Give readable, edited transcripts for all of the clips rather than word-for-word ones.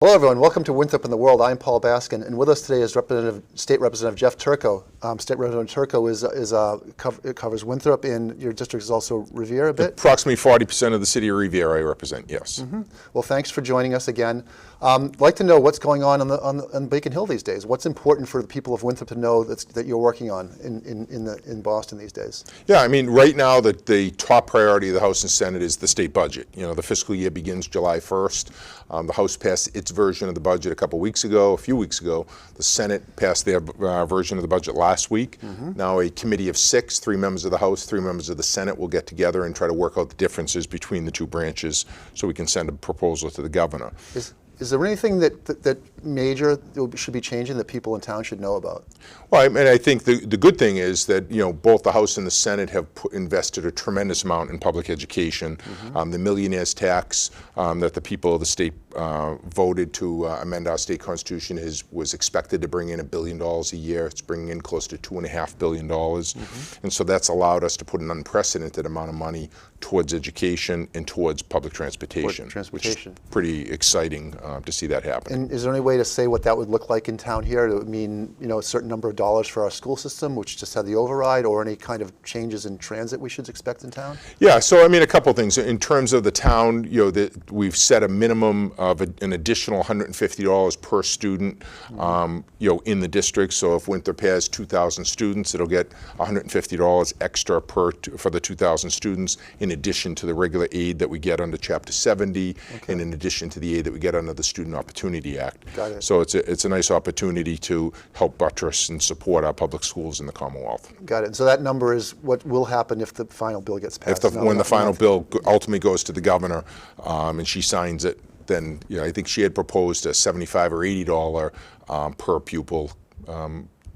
Hello everyone, welcome to Winthrop in the World. I'm Paul Baskin, and with us today is State Representative Jeff Turco. State Representative Turco covers Winthrop, and your district is also Revere a bit? Approximately 40% of the city of Revere I represent, yes. Well, thanks for joining us again. I'd like to know what's going on Beacon Hill these days. What's important for the people of Winthrop to know that you're working on in Boston these days? Yeah, I mean, right now the top priority of the House and Senate is the state budget. You know, the fiscal year begins July 1st. The House passed its version of the budget a few weeks ago. The Senate passed their version of the budget last week. Now a committee of 6, 3 members of the House, 3 members of the Senate will get together and try to work out the differences between the two branches so we can send a proposal to the governor. Is there anything that major should be changing that people in town should know about? Well, I mean, I think the good thing is that, you know, both the House and the Senate have invested a tremendous amount in public education. The millionaire's tax that the people of the state voted to amend our state constitution was expected to bring in $1 billion a year. It's bringing in close to $2.5 billion. And so that's allowed us to put an unprecedented amount of money towards education and towards public transportation, which is pretty exciting to see that happen. And is there any way to say what that would look like in town here? It would mean, you know, a certain number of dollars for our school system, which just had the override, or any kind of changes in transit we should expect in town? Yeah, so I mean, a couple things. In terms of the town, you know, we've set a minimum of an additional $150 per student, you know, in the district. So if Winthrop has 2,000 students, it'll get $150 extra for the 2,000 students, in addition to the regular aid that we get under Chapter 70, and in addition to the aid that we get under the Student Opportunity Act. Got it. So it's a nice opportunity to help buttress and support our public schools in the Commonwealth. Got it. And so that number is what will happen if the final bill gets passed? When the final bill ultimately goes to the governor and she signs it, then, you know, I think she had proposed a $75 or $80 per pupil,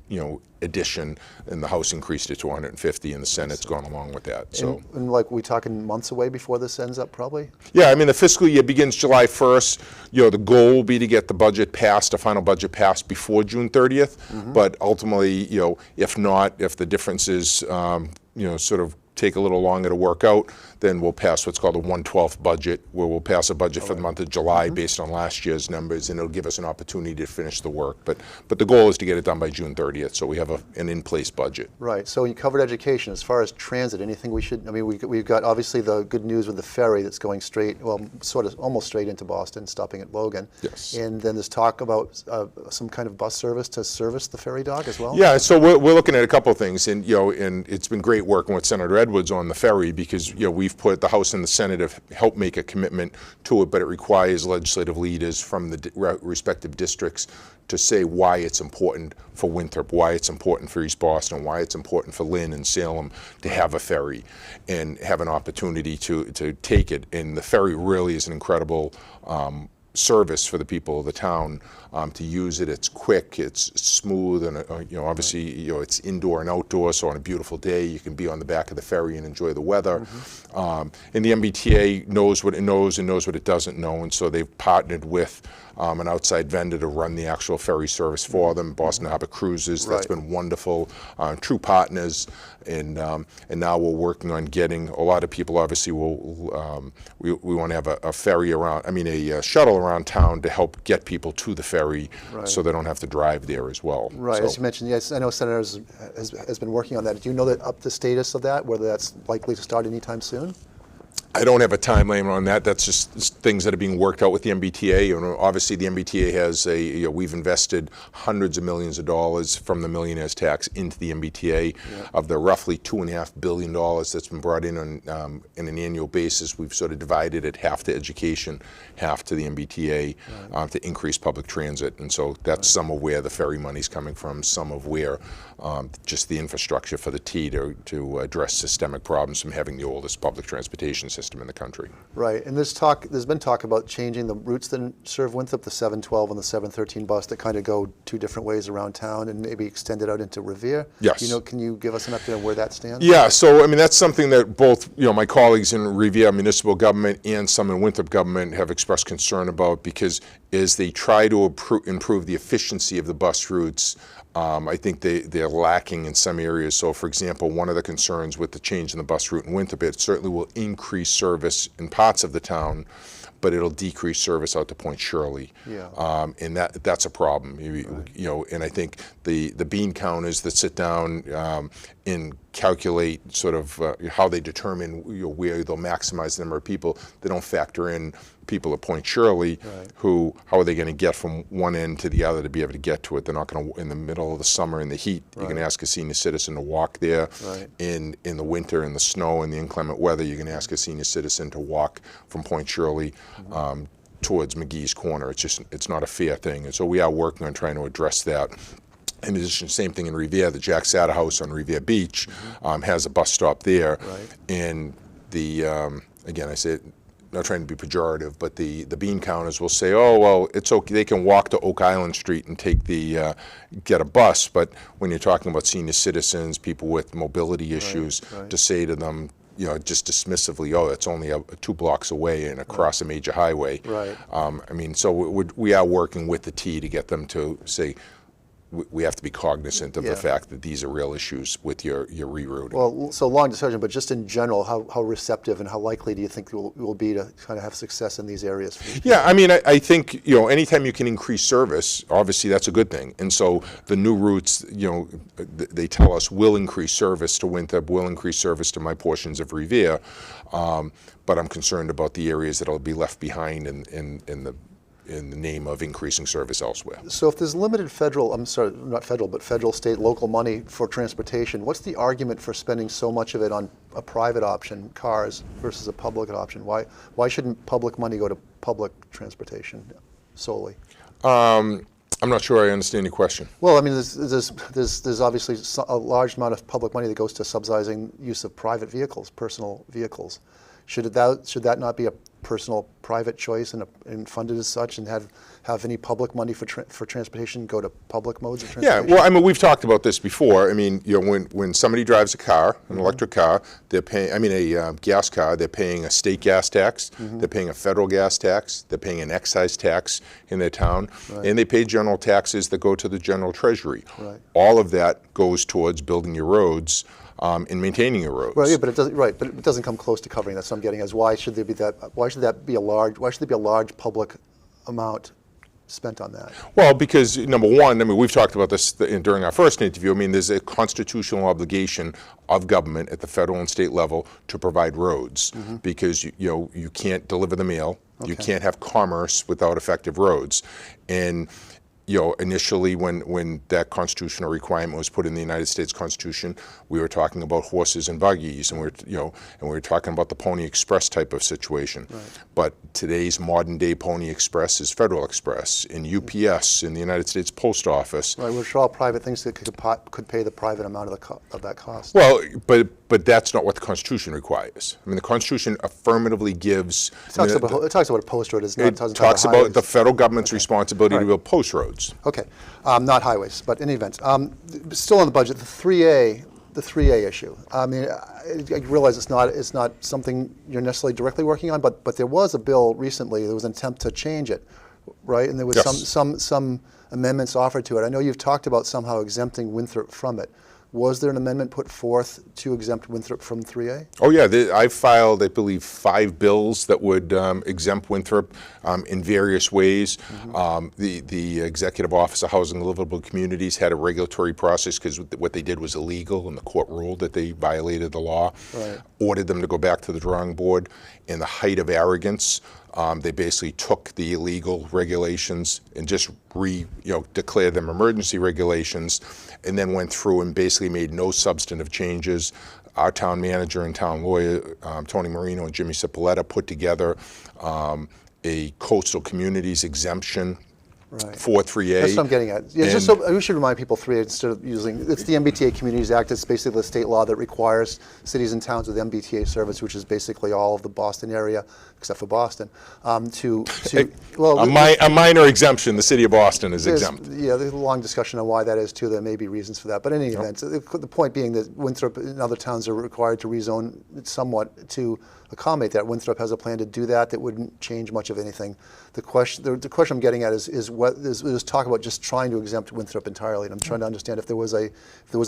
you know, addition, and the House increased it to $150, and the Senate's gone along with that. So, and like, we talking months away before this ends up, probably? Yeah, I mean, the fiscal year begins July 1st. You know, the goal will be to get the budget passed, a final budget passed before June 30th. But ultimately, you know, if not, if the differences, you know, sort of take a little longer to work out, then we'll pass what's called a 1/12 budget, where we'll pass a budget for the month of July based on last year's numbers, and it'll give us an opportunity to finish the work. But the goal is to get it done by June 30th, so we have an in-place budget. Right. So you covered education. As far as transit, anything we should? I mean, we've got obviously the good news with the ferry that's going straight, well, sort of almost straight into Boston, stopping at Logan. Yes. And then there's talk about some kind of bus service to service the ferry dock as well. Yeah. So we're looking at a couple of things, and you know, and it's been great working with Senator Edwards on the ferry, because, you know, we've put the House and the Senate have helped make a commitment to it, but it requires legislative leaders from the respective districts to say why it's important for Winthrop, why it's important for East Boston, why it's important for Lynn and Salem to have a ferry and have an opportunity to take it. And the ferry really is an incredible service for the people of the town to use it. It's quick, it's smooth, and you know, obviously, you know, it's indoor and outdoor. So on a beautiful day, you can be on the back of the ferry and enjoy the weather. And the MBTA knows what it knows and knows what it doesn't know, and so they've partnered with an outside vendor to run the actual ferry service for them. Boston Harbor Cruises, that's been wonderful. True partners, and now we're working on getting a lot of people. Obviously, we want to have a ferry around. I mean, a shuttle around town to help get people to the ferry, so they don't have to drive there as well. Right. So, as you mentioned, yes, I know Senator has been working on that. Do you know the status of that? Whether that's likely to start anytime soon? I don't have a timeline on that. That's just things that are being worked out with the MBTA. You know, obviously, the MBTA has we've invested hundreds of millions of dollars from the millionaire's tax into the MBTA. Of the roughly $2.5 billion that's been brought in on an annual basis, we've sort of divided it half to education, half to the MBTA to increase public transit. And so that's some of where the ferry money's coming from, some of where just the infrastructure for the T to address systemic problems from having the oldest public transportation system in the country. Right, and there's been talk about changing the routes that serve Winthrop, the 712 and the 713 bus that kind of go 2 different ways around town, and maybe extend it out into Revere. Yes. You know, can you give us an update on where that stands? Yeah, so I mean, that's something that both, you know, my colleagues in Revere municipal government and some in Winthrop government have expressed concern about, because as they try to improve the efficiency of the bus routes, I think they're lacking in some areas. So, for example, one of the concerns with the change in the bus route in Winthrop, it certainly will increase service in parts of the town, but it'll decrease service out to Point Shirley. Yeah. And that's a problem. You know, and I think the bean counters that sit down and calculate sort of how they determine where they'll maximize the number of people, they don't factor in people at Point Shirley who, how are they going to get from one end to the other to be able to get to it? They're not going to, in the middle of the summer in the heat, you're going to ask a senior citizen to walk there. In the winter, in the snow, and the inclement weather, you're going to ask a senior citizen to walk from Point Shirley towards McGee's Corner. It's not a fair thing. And so we are working on trying to address that. In addition, same thing in Revere. The Jack Satter House on Revere Beach has a bus stop there. And the, again, I say, not trying to be pejorative, but the bean counters will say, oh, well, it's okay, they can walk to Oak Island Street and take the, get a bus, but when you're talking about senior citizens, people with mobility issues, to say to them, you know, just dismissively, oh, it's only 2 blocks away and across a major highway. I mean, so we are working with the T to get them to say, we have to be cognizant of the fact that these are real issues with your rerouting. Well, so long discussion, but just in general, how receptive and how likely do you think you will be to kind of have success in these areas? Yeah, I mean, I think, you know, anytime you can increase service, obviously that's a good thing. And so the new routes, you know, they tell us will increase service to Winthrop, will increase service to my portions of Revere, but I'm concerned about the areas that will be left behind in the name of increasing service elsewhere. So if there's limited federal, I'm sorry, not federal, but federal, state, local money for transportation, what's the argument for spending so much of it on a private option, cars, versus a public option? Why shouldn't public money go to public transportation solely? I'm not sure I understand your question. Well, I mean, there's obviously a large amount of public money that goes to subsidizing use of private vehicles, personal vehicles. Should that not be a personal private choice and funded as such, and have any public money for transportation go to public modes of transportation? Yeah, well, I mean, we've talked about this before. I mean, you know, when somebody drives a car, an electric car, they're paying, I mean, a gas car, they're paying a state gas tax, they're paying a federal gas tax, they're paying an excise tax in their town, and they pay general taxes that go to the general treasury. All of that goes towards building your roads in maintaining your roads. Right, yeah, but it doesn't come close to covering that. So I'm getting as why should there be that? Why should there be a large public amount spent on that? Well, because number one, I mean, we've talked about this during our first interview. I mean, there's a constitutional obligation of government at the federal and state level to provide roads, because you can't deliver the mail, you can't have commerce without effective roads, and initially when that constitutional requirement was put in the United States Constitution, we were talking about horses and buggies, and we were talking about the Pony Express type of situation. But today's modern day Pony Express is Federal Express, and UPS, in the United States Post Office. Right, which are all private things that could pay the private amount of that cost. Well, but that's not what the Constitution requires. I mean, the Constitution affirmatively gives. It talks about a post road. It talks about the federal government's responsibility to build post roads. Okay, not highways, but in any event, still on the budget, the 3A issue. I mean, I realize it's not something you're necessarily directly working on, but there was a bill recently. There was an attempt to change it, right? And there was some amendments offered to it. I know you've talked about somehow exempting Winthrop from it. Was there an amendment put forth to exempt Winthrop from 3A? Oh yeah, I filed, I believe, 5 bills that would exempt Winthrop in various ways. The Executive Office of Housing and Livable Communities had a regulatory process because what they did was illegal, and the court ruled that they violated the law, ordered them to go back to the drawing board. In the height of arrogance, they basically took the illegal regulations and just declared them emergency regulations, and then went through and basically made no substantive changes. Our town manager and town lawyer, Tony Marino and Jimmy Cipolletta, put together a coastal communities exemption for 3A. That's what I'm getting at. Yeah, just so we should remind people 3A instead of using, it's the MBTA Communities Act. It's basically the state law that requires cities and towns with MBTA service, which is basically all of the Boston area, except for Boston, well, a minor exemption. The city of Boston is exempt. Yeah, there's a long discussion on why that is too. There may be reasons for that, but in any event, the point being that Winthrop and other towns are required to rezone somewhat to accommodate that. Winthrop has a plan to do that. That wouldn't change much of anything. The question I'm getting at is there's talk about just trying to exempt Winthrop entirely, and I'm trying to understand if there was a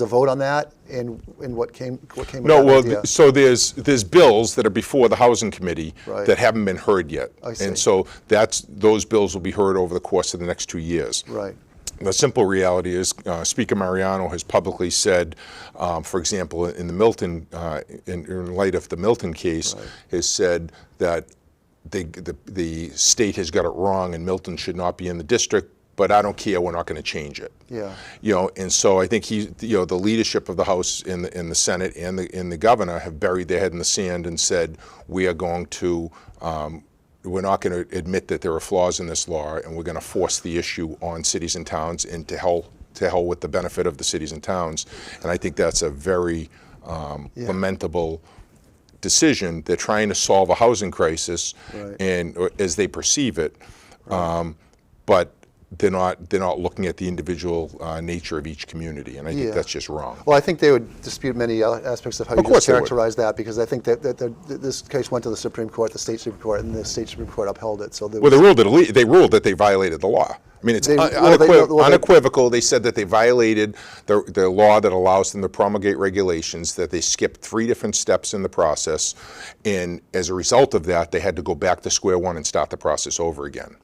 vote on that and what came of No, that well, idea. so there's bills that are before the Housing Committee Right. that haven't been heard yet. I see. And so those bills will be heard over the course of the next 2 years. Right. The simple reality is, Speaker Mariano has publicly said, for example, in the Milton, in light of the Milton case, Right. has said that the state has got it wrong and Milton should not be in the district, but I don't care, we're not going to change it. Yeah. And so I think the leadership of the House in the Senate and the governor have buried their head in the sand and said, we are going to, we're not going to admit that there are flaws in this law, and we're going to force the issue on cities and towns, and to hell with the benefit of the cities and towns. And I think that's a very lamentable decision. They're trying to solve a housing crisis, Right. and as they perceive it, but they're not looking at the individual nature of each community, and I think that's just wrong. Well, I think they would dispute many aspects of how you just characterize that, because I think that this case went to the Supreme Court, the state Supreme Court, and the state Supreme Court upheld it. So Well, they ruled that they violated the law. I mean, it's unequivocal. They said that they violated the law that allows them to promulgate regulations, that they skipped 3 different steps in the process, and as a result of that, they had to go back to square one and start the process over again.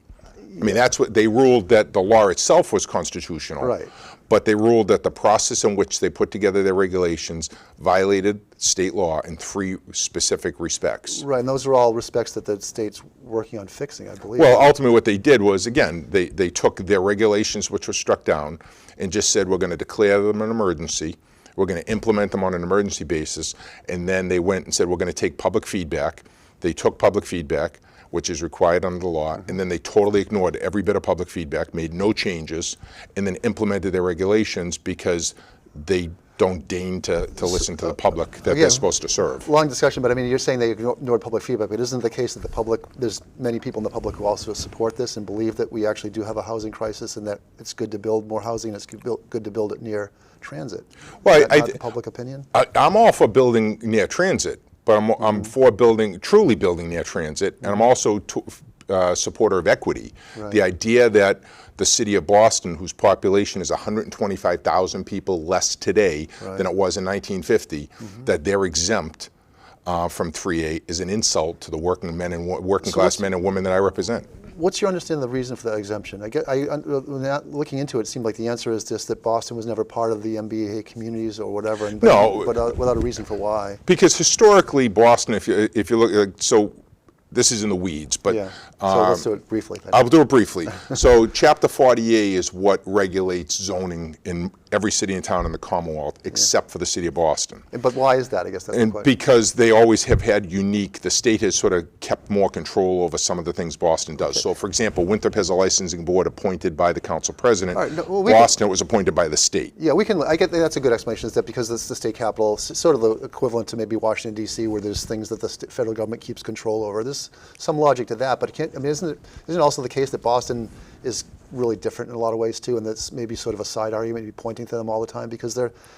I mean, that's what they ruled, that the law itself was constitutional. Right. But they ruled that the process in which they put together their regulations violated state law in 3 specific respects. Right, and those are all respects that the state's working on fixing, I believe. Well, ultimately what they did was, again, they took their regulations, which were struck down, and just said, we're going to declare them an emergency. We're going to implement them on an emergency basis. And then they went and said, we're going to take public feedback. They took public feedback, which is required under the law, and then they totally ignored every bit of public feedback, made no changes, and then implemented their regulations because they don't deign to listen to the public that they're supposed to serve. Long discussion, but I mean, you're saying they ignored public feedback, but isn't it the case that there's many people in the public who also support this and believe that we actually do have a housing crisis and that it's good to build more housing and it's good to build it near transit? Well, Is that not the public opinion? I'm all for building near transit, but I'm for truly building near transit, and I'm also a supporter of equity. Right. The idea that the city of Boston, whose population is 125,000 people less today than it was in 1950, that they're exempt from 3A is an insult to the working class men and women that I represent. What's your understanding of the reason for that exemption? Looking into it, it seemed like the answer is just that Boston was never part of the MBA communities or whatever, but without a reason for why. Because historically, Boston, if you look, so this is in the weeds, but so let's do it briefly. I'll do it briefly. So Chapter 40A is what regulates zoning in every city and town in the Commonwealth, except for the city of Boston. But why is that? I guess that's the question. Because they always have had the state has sort of kept more control over some of the things Boston does. Okay. So for example, Winthrop has a licensing board appointed by the council president. Right, Boston, it was appointed by the state. Yeah, I get that's a good explanation, is that because it's the state capital, sort of the equivalent to maybe Washington, D.C., where there's things that the federal government keeps control over. There's some logic to that, but isn't it also the case that Boston is really different in a lot of ways too, and that's maybe sort of a side argument to be pointing to them all the time, because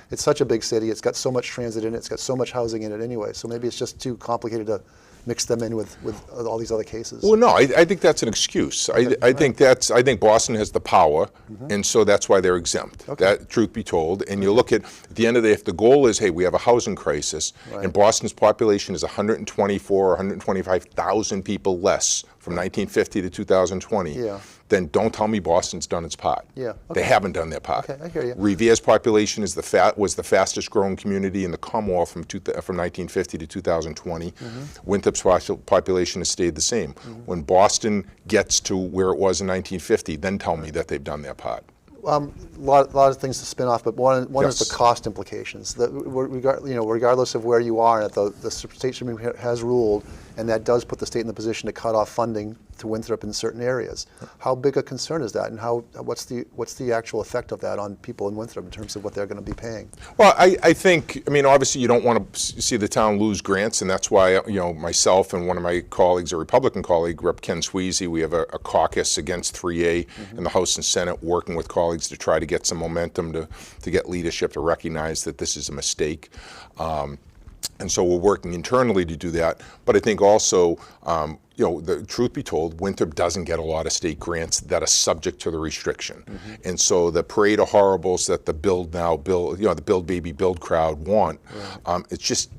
it's such a big city, it's got so much transit in it, it's got so much housing in it anyway, so maybe it's just too complicated to mix them in with all these other cases. Well, no, I think that's an excuse. I think Boston has the power, and so that's why they're exempt. Okay. That, truth be told, and you look at the end of the day, if the goal is, hey, we have a housing crisis, and Boston's population is 124 or 125,000 people less from 1950 to 2020, then don't tell me Boston's done its part. Yeah, okay. They haven't done their part. Okay, I hear you. Revere's population was the fastest growing community in the Commonwealth from 1950 to 2020. Winthrop's population has stayed the same. When Boston gets to where it was in 1950, then tell me that they've done their part. A lot of things to spin off, but one is the cost implications. Regardless of where you are, the state Supreme Court has ruled, and that does put the state in the position to cut off funding to Winthrop in certain areas. How big a concern is that, and what's the actual effect of that on people in Winthrop in terms of what they're going to be paying? Well, I think, obviously you don't want to see the town lose grants, and that's why, myself and one of my colleagues, a Republican colleague, Rep. Ken Sweezy, we have a caucus against 3A in the House and Senate, working with colleagues to try to get some momentum to get leadership to recognize that this is a mistake. And so we're working internally to do that. But I think also, the truth be told, Winthrop doesn't get a lot of state grants that are subject to the restriction. And so the parade of horribles that the build baby build crowd want, it's just,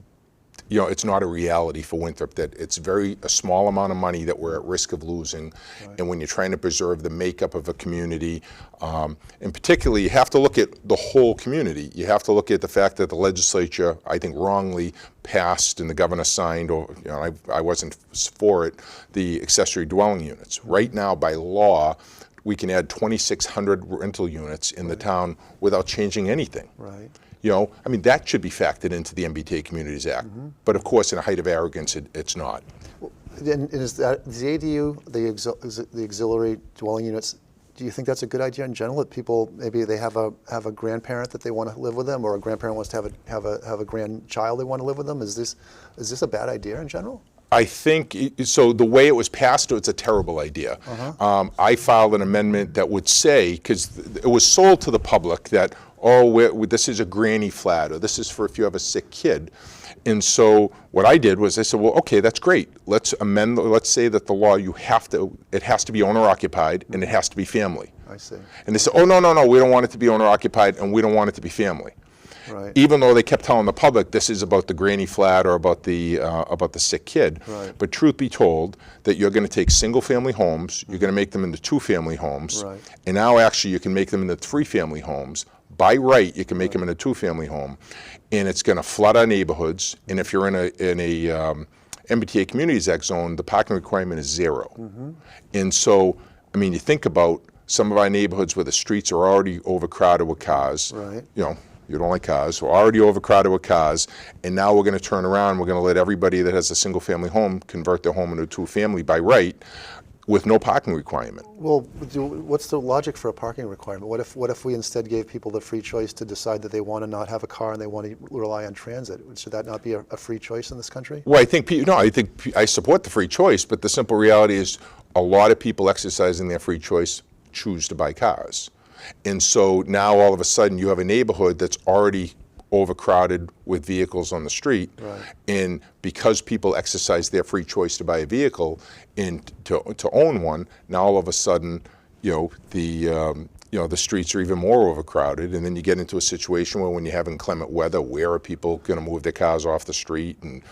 it's not a reality for Winthrop. That it's a small amount of money that we're at risk of losing. And when you're trying to preserve the makeup of a community, and particularly you have to look at the whole community. You have to look at the fact that the legislature, I think wrongly, passed and the governor signed, or I wasn't for it, the accessory dwelling units. Right now, by law, we can add 2,600 rental units in the town without changing anything. Right. That should be factored into the MBTA Communities Act. But of course, in a height of arrogance, it's not. And is that the ADU, the auxiliary dwelling units? Do you think that's a good idea in general? That people, maybe they have a grandparent that they want to live with them, or a grandparent wants to have a grandchild they want to live with them? Is this a bad idea in general? I think, so the way it was passed, it's a terrible idea. I filed an amendment that would say, because it was sold to the public that, this is a granny flat, or this is for if you have a sick kid. And so what I did was I said, well, okay, that's great. Let's say that the law, it has to be owner occupied and it has to be family. I see. And they said, oh, no, we don't want it to be owner occupied and we don't want it to be family. Right. Even though they kept telling the public this is about the granny flat or about the sick kid. Right. But truth be told, that you're going to take single-family homes, you're going to make them into two-family homes, right. And now actually you can make them into three-family homes. By right, you can make them into a two-family home, and it's going to flood our neighborhoods. And if you're in a MBTA Communities Act zone, the parking requirement is 0. And so, you think about some of our neighborhoods where the streets are already overcrowded with cars. Right. You don't like cars. We're already overcrowded with cars, and now we're going to turn around. We're going to let everybody that has a single-family home convert their home into a two-family by right, with no parking requirement. Well, what's the logic for a parking requirement? What if we instead gave people the free choice to decide that they want to not have a car and they want to rely on transit? Should that not be a free choice in this country? Well, I support the free choice, but the simple reality is a lot of people exercising their free choice choose to buy cars. And so now all of a sudden you have a neighborhood that's already overcrowded with vehicles on the street. Right. And because people exercise their free choice to buy a vehicle and to own one, now all of a sudden, the streets are even more overcrowded, and then you get into a situation where when you have inclement weather, where are people going to move their cars off the street? And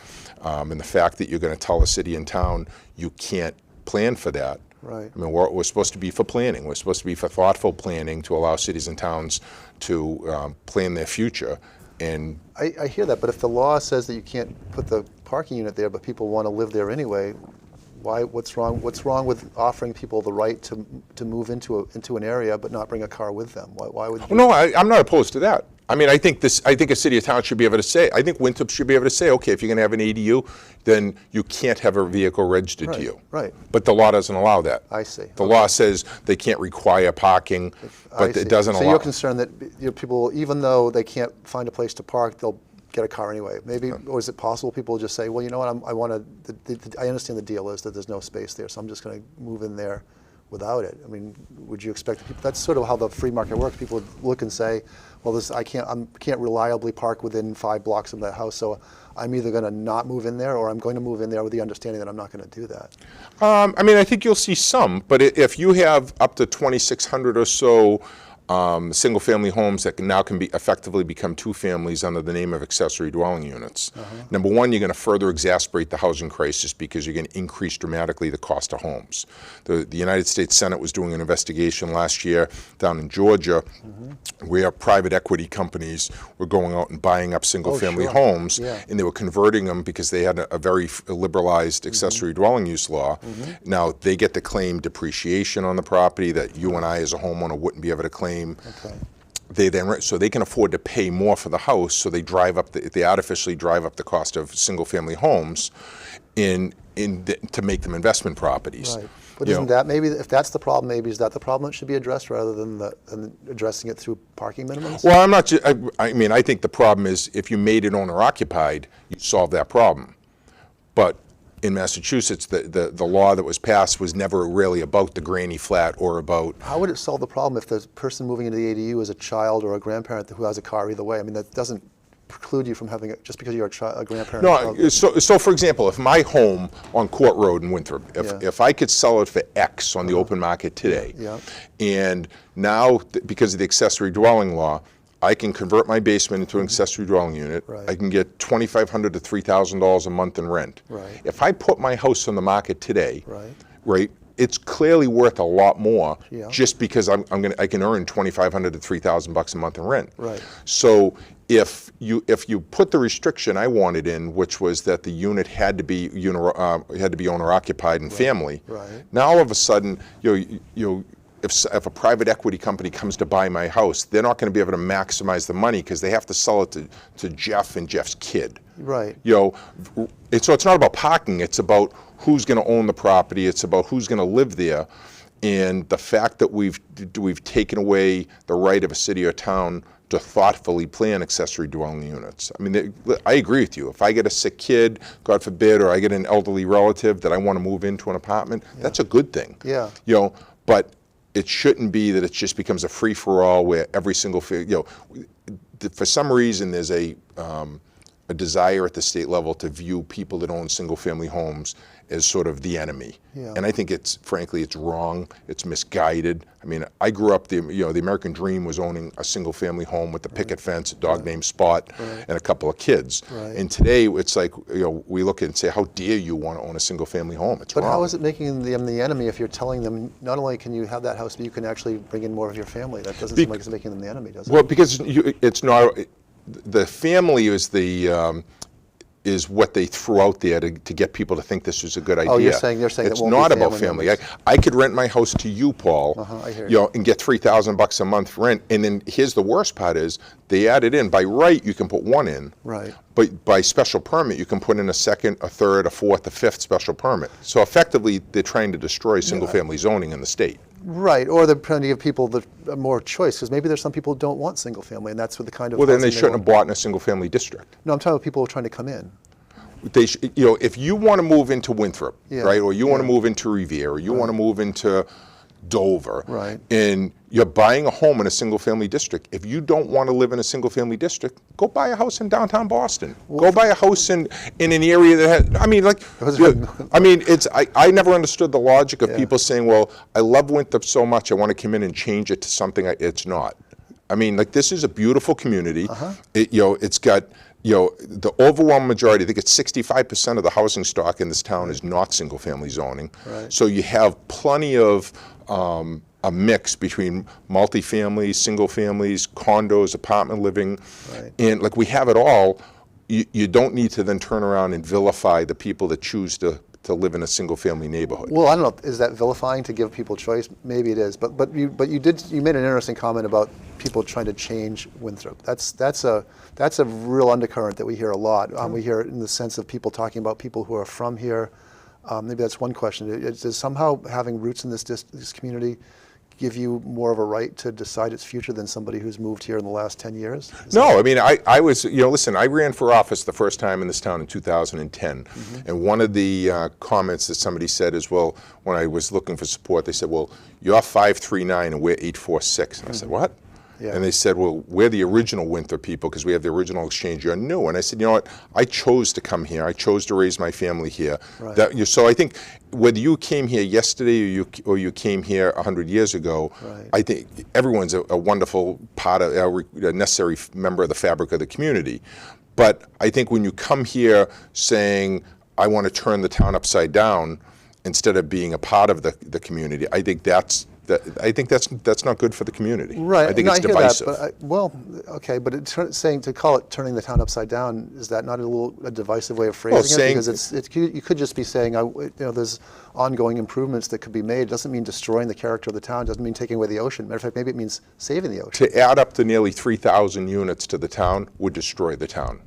the fact that you're going to tell a city and town you can't plan for that. Right. We're supposed to be for planning. We're supposed to be for thoughtful planning to allow cities and towns to plan their future. And I hear that, but if the law says that you can't put the parking unit there, but people want to live there anyway, what's wrong with offering people the right to move into an area but not bring a car with them? Why would you? No, I'm not opposed to that. I think a city or town should be able to say, I think Winthrop should be able to say, okay, if you're going to have an ADU, then you can't have a vehicle registered to you. Right. But the law doesn't allow that. I see. The law says they can't require parking, but it doesn't allow. So you're concerned that people, even though they can't find a place to park, they'll get a car anyway. Maybe, or is it possible people just say, well, you know what, I understand the deal is that there's no space there, so I'm just going to move in there without it. Would you expect people? That's sort of how the free market works. People would look and say, well, I can't reliably park within 5 blocks of that house, so I'm either going to not move in there or I'm going to move in there with the understanding that I'm not going to do that. I think you'll see some, but if you have up to 2,600 or so single-family homes that can be effectively become two families under the name of accessory dwelling units. Number one, you're going to further exacerbate the housing crisis because you're going to increase dramatically the cost of homes. The United States Senate was doing an investigation last year down in Georgia where private equity companies were going out and buying up single-family homes, and they were converting them because they had a very liberalized accessory dwelling use law. Now, they get to claim depreciation on the property that you and I as a homeowner wouldn't be able to claim. Okay. So they can afford to pay more for the house, so they artificially drive up the cost of single-family homes to make them investment properties. Right. But isn't that maybe, if that's the problem, maybe is that the problem that should be addressed rather than addressing it through parking minimums? Well, I'm not. I think the problem is if you made it owner-occupied, you solve that problem. But in Massachusetts, the law that was passed was never really about the granny flat or about. How would it solve the problem if the person moving into the ADU is a child or a grandparent who has a car either way? That doesn't preclude you from having it just because you're a grandparent? No, so for example, if my home on Court Road in Winthrop, if I could sell it for X on the open market today, and now because of the accessory dwelling law, I can convert my basement into an accessory dwelling unit. I can get $2,500 to $3,000 a month in rent. If I put my house on the market today, right, it's clearly worth a lot more just because I can earn $2,500 to $3,000 a month in rent. So if you put the restriction I wanted in, which was that the unit had to be owner occupied and family, now all of a sudden if a private equity company comes to buy my house, they're not going to be able to maximize the money because they have to sell it to Jeff and Jeff's kid. So it's not about parking. It's about who's going to own the property. It's about who's going to live there. And the fact that we've taken away the right of a city or town to thoughtfully plan accessory dwelling units. I mean, I agree with you. If I get a sick kid, God forbid, or I get an elderly relative that I want to move into an apartment, that's a good thing. But it shouldn't be that it just becomes a free-for-all where every single, for some reason there's a desire at the state level to view people that own single-family homes as sort of the enemy. And I think frankly, it's wrong, it's misguided. I mean, I grew up, the American dream was owning a single-family home with a picket fence, a dog named Spot, and a couple of kids. And today, it's like, we look at it and say, how dare you want to own a single-family home? It's wrong. But how is it making them the enemy if you're telling them not only can you have that house, but you can actually bring in more of your family? That doesn't seem like it's making them the enemy, does it? Well, because it's not, the family is what they threw out there to get people to think this was a good idea. Oh, they're saying it's not about family. I could rent my house to you, Paul, I hear you. And get $3,000 a month rent. And then here's the worst part is they added in, by right, you can put one in. But by special permit, you can put in a second, a third, a fourth, a fifth special permit. So effectively, they're trying to destroy single-family zoning in the state. Or there are plenty of people that are more choice, because maybe there's some people who don't want single family, and that's what the kind of. Well, then they shouldn't have bought in a single family district. No, I'm talking about people who are trying to come in. If you want to move into Winthrop, right, or you want to move into Revere, or you want to move into Dover, and you're buying a home in a single-family district. If you don't want to live in a single-family district, go buy a house in downtown Boston. Go buy a house in an area that has. I mean, I never understood the logic of people saying, "Well, I love Winthrop so much, I want to come in and change it to something it's not." I mean, this is a beautiful community. It's got. The overwhelming majority, I think it's 65% of the housing stock in this town is not single-family zoning. So you have plenty of a mix between multifamily, single families, condos, apartment living, and we have it all. You don't need to then turn around and vilify the people that choose to live in a single-family neighborhood. Well, I don't know. Is that vilifying to give people choice? Maybe it is. But you made an interesting comment about people trying to change Winthrop. That's a real undercurrent that we hear a lot. We hear it in the sense of people talking about people who are from here. Maybe that's one question. Does somehow having roots in this community give you more of a right to decide its future than somebody who's moved here in the last 10 years? No, I mean, I was, listen, I ran for office the first time in this town in 2010. And one of the comments that somebody said is, well, when I was looking for support, they said, well, you're 539 and we're 846. And I said, what? And they said, well, we're the original Winthrop people because we have the original exchange. You're new. And I said, you know what? I chose to come here. I chose to raise my family here. So I think whether you came here yesterday or you came here 100 years ago, I think everyone's a wonderful part of a necessary member of the fabric of the community. But I think when you come here saying, I want to turn the town upside down instead of being a part of the community, I think that's not good for the community. I think it's divisive. But to call it turning the town upside down, is that not a divisive way of phrasing it? Because you could just be saying, there's ongoing improvements that could be made. It doesn't mean destroying the character of the town. It doesn't mean taking away the ocean. Matter of fact, maybe it means saving the ocean. To add up to nearly 3,000 units to the town would destroy the town,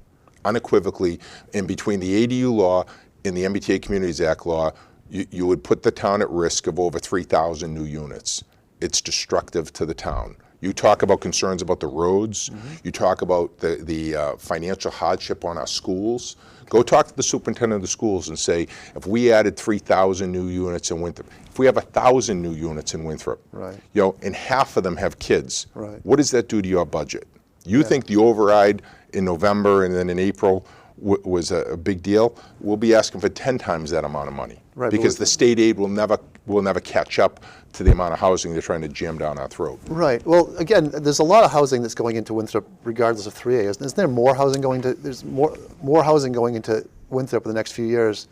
unequivocally. And between the ADU law and the MBTA Communities Act law, you would put the town at risk of over 3,000 new units. It's destructive to the town. You talk about concerns about the roads. You talk about the financial hardship on our schools. Go talk to the superintendent of the schools and say, if we added 3,000 new units in Winthrop, if we have 1,000 new units in Winthrop, and half of them have kids, what does that do to your budget? You think the override in November and then in April was a big deal, we'll be asking for 10 times that amount of money. Right, because the state aid will never catch up to the amount of housing they're trying to jam down our throat. Right. Well, again, there's a lot of housing that's going into Winthrop regardless of 3A. Isn't there more housing going to, there's more housing going into Winthrop in the next few years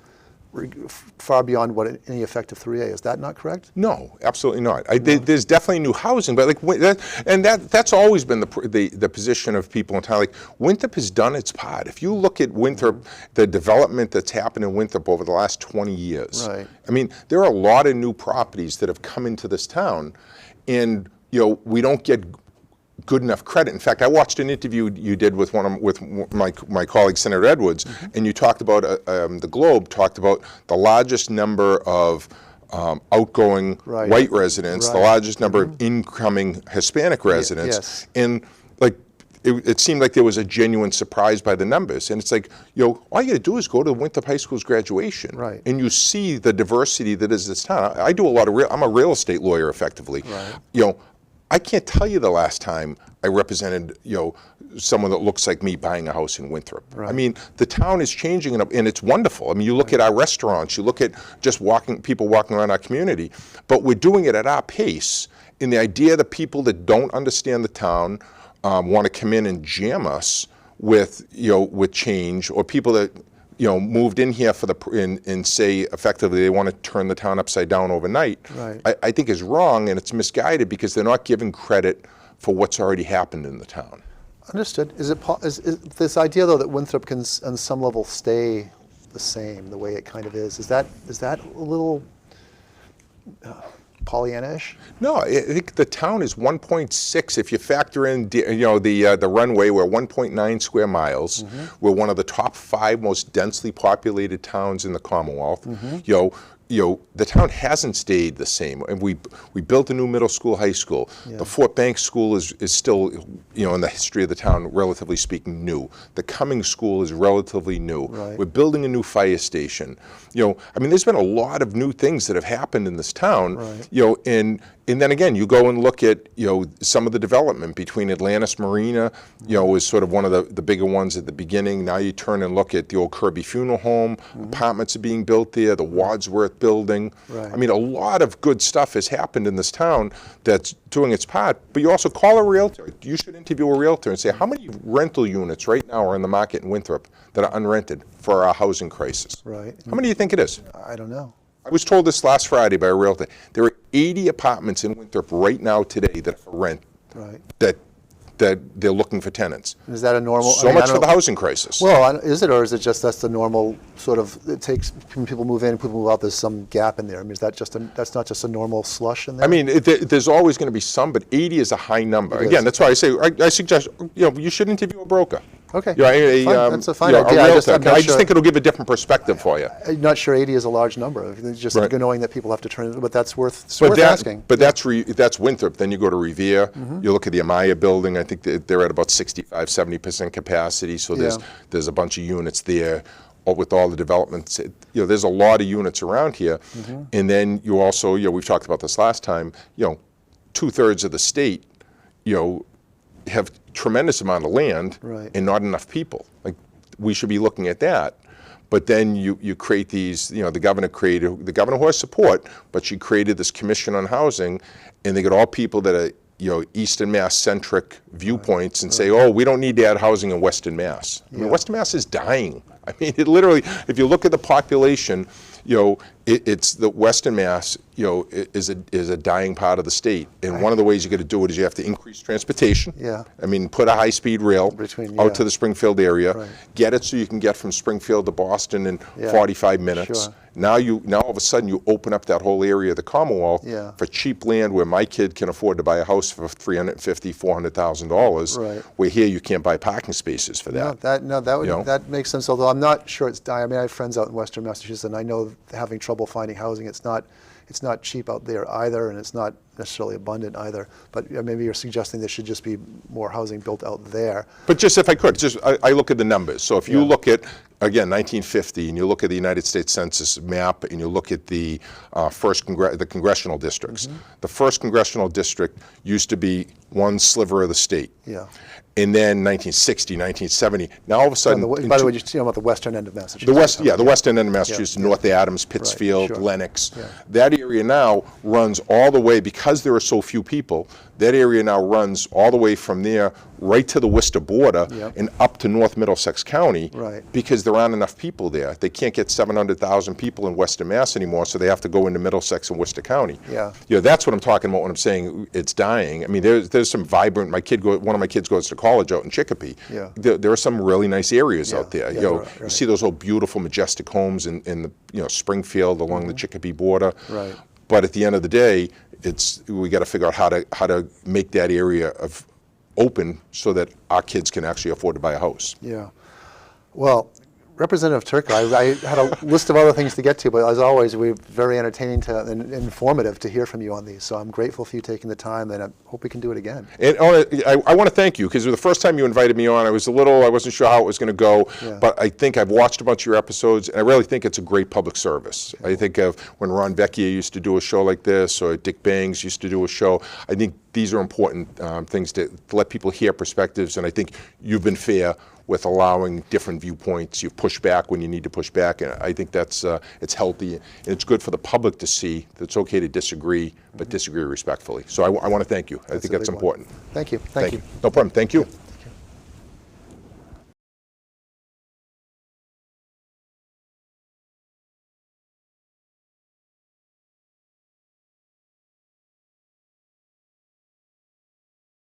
far beyond what any effect of 3A. Is that not correct? No, absolutely not. There's definitely new housing, but that's always been the position of people in town. Like Winthrop has done its part. If you look at Winthrop, the development that's happened in Winthrop over the last 20 years, right. I mean, there are a lot of new properties that have come into this town, and we don't get good enough credit. In fact, I watched an interview you did with my colleague Senator Edwards, and you talked about the Globe talked about the largest number of outgoing white residents, the largest number of incoming Hispanic residents, yes. and like it seemed like there was a genuine surprise by the numbers. And it's like, all you got to do is go to Winthrop High School's graduation, and you see the diversity that is this town. I do a lot of I'm a real estate lawyer, effectively. I can't tell you the last time I represented, someone that looks like me buying a house in Winthrop. I mean, the town is changing, and it's wonderful. I mean, you look at our restaurants, you look at just people walking around our community, but we're doing it at our pace. And the idea that people that don't understand the town want to come in and jam us with change, or people that moved in here and say effectively they want to turn the town upside down overnight, I think is wrong, and it's misguided because they're not giving credit for what's already happened in the town. Understood. Is this idea though that Winthrop can on some level stay the same the way it kind of is that a little Pollyanna-ish? No, I think the town is 1.6. If you factor in, the runway, we're 1.9 square miles. We're one of the top 5 most densely populated towns in the Commonwealth. The town hasn't stayed the same. And we built a new middle school, high school. The Fort Banks School is still, in the history of the town, relatively speaking, new. The Cummings School is relatively new. We're building a new fire station. I mean, there's been a lot of new things that have happened in this town. And then again, you go and look at some of the development between Atlantis Marina, was sort of one of the bigger ones at the beginning. Now you turn and look at the old Kirby Funeral Home. Apartments are being built there. The Wadsworth Building. I mean, a lot of good stuff has happened in this town that's doing its part. But you also call a realtor. You should interview a realtor and say, how many rental units right now are in the market in Winthrop that are unrented for our housing crisis? How many do you think it is? I don't know. I was told this last Friday by a realtor. There are 80 apartments in Winthrop right now today that are for rent. That they're looking for tenants. Is that a normal? So much for the housing crisis. Well, is it, or is it just that's the normal sort of? It takes when people move in, people move out. There's some gap in there. I mean, is that just that's not just a normal slush in there? I mean, there's always going to be some, but 80 is a high number. Again, that's why I say I suggest you should interview a broker. Okay, that's a fine idea. I just think it'll give a different perspective for you. I'm not sure 80 is a large number. Just knowing that people have to turn, but that's worth asking. But that's Winthrop. Then you go to Revere. You look at the Amaya building. I think they're at about 65-70% capacity. So there's a bunch of units there. With all the developments, there's a lot of units around here. And then you also, we've talked about this last time. 2/3 of the state, have tremendous amount of land and not enough people. Like, we should be looking at that. But then you create these, the governor who has support, but she created this commission on housing, and they get all people that are, Eastern Mass centric viewpoints and say, oh, we don't need to add housing in Western Mass. I mean, Western Mass is dying. I mean, it literally, if you look at the population, it's the Western Mass, is a dying part of the state. And one of the ways you got to do it is you have to increase transportation. I mean, put a high-speed rail out to the Springfield area. Get it so you can get from Springfield to Boston in 45 minutes. Now all of a sudden you open up that whole area of the Commonwealth for cheap land where my kid can afford to buy a house for $350,000-$400,000. Where here you can't buy parking spaces for that. That makes sense. Although I'm not sure it's dying. I mean, I have friends out in Western Massachusetts, and I know having trouble finding housing. It's not cheap out there either, and it's not necessarily abundant either. But maybe you're suggesting there should just be more housing built out there. But just if I could, I look at the numbers. So if you look at, again, 1950, and you look at the United States Census map, and you look at the the congressional districts. The first congressional district used to be one sliver of the state. And then 1960, 1970, now all of a sudden... By the way, you're talking about the western end of Massachusetts. The western end of Massachusetts, North Adams, Pittsfield, sure. Lenox. Yeah. That area now runs all the way, because there are so few people, that area now runs all the way from there right to the Worcester border and up to North Middlesex County, because there aren't enough people there. They can't get 700,000 people in Western Mass anymore, so they have to go into Middlesex and Worcester County. Yeah. You know, that's what I'm talking about when I'm saying it's dying. I mean, there's some vibrant, one of my kids goes to college out in Chicopee. Yeah. There are some really nice areas out there. Yeah, You know, right. you see those old beautiful, majestic homes in the Springfield along the Chicopee border. Right. But at the end of the day, we got to figure out how to make that area open so that our kids can actually afford to buy a house. Yeah. Well, Representative Turco, I had a list of other things to get to, but as always, we're very entertaining and informative to hear from you on these. So I'm grateful for you taking the time, and I hope we can do it again. And I want to thank you, because the first time you invited me on, I wasn't sure how it was going to go, but I think I've watched a bunch of your episodes, and I really think it's a great public service. I think of when Ron Vecchia used to do a show like this, or Dick Bangs used to do a show. I think these are important things to let people hear perspectives, and I think you've been fair with allowing different viewpoints. You push back when you need to push back, and I think that's it's healthy, and it's good for the public to see that it's okay to disagree, but disagree respectfully. So I want to thank you. I think that's important. Thank you. Thank you. No problem. Thank you.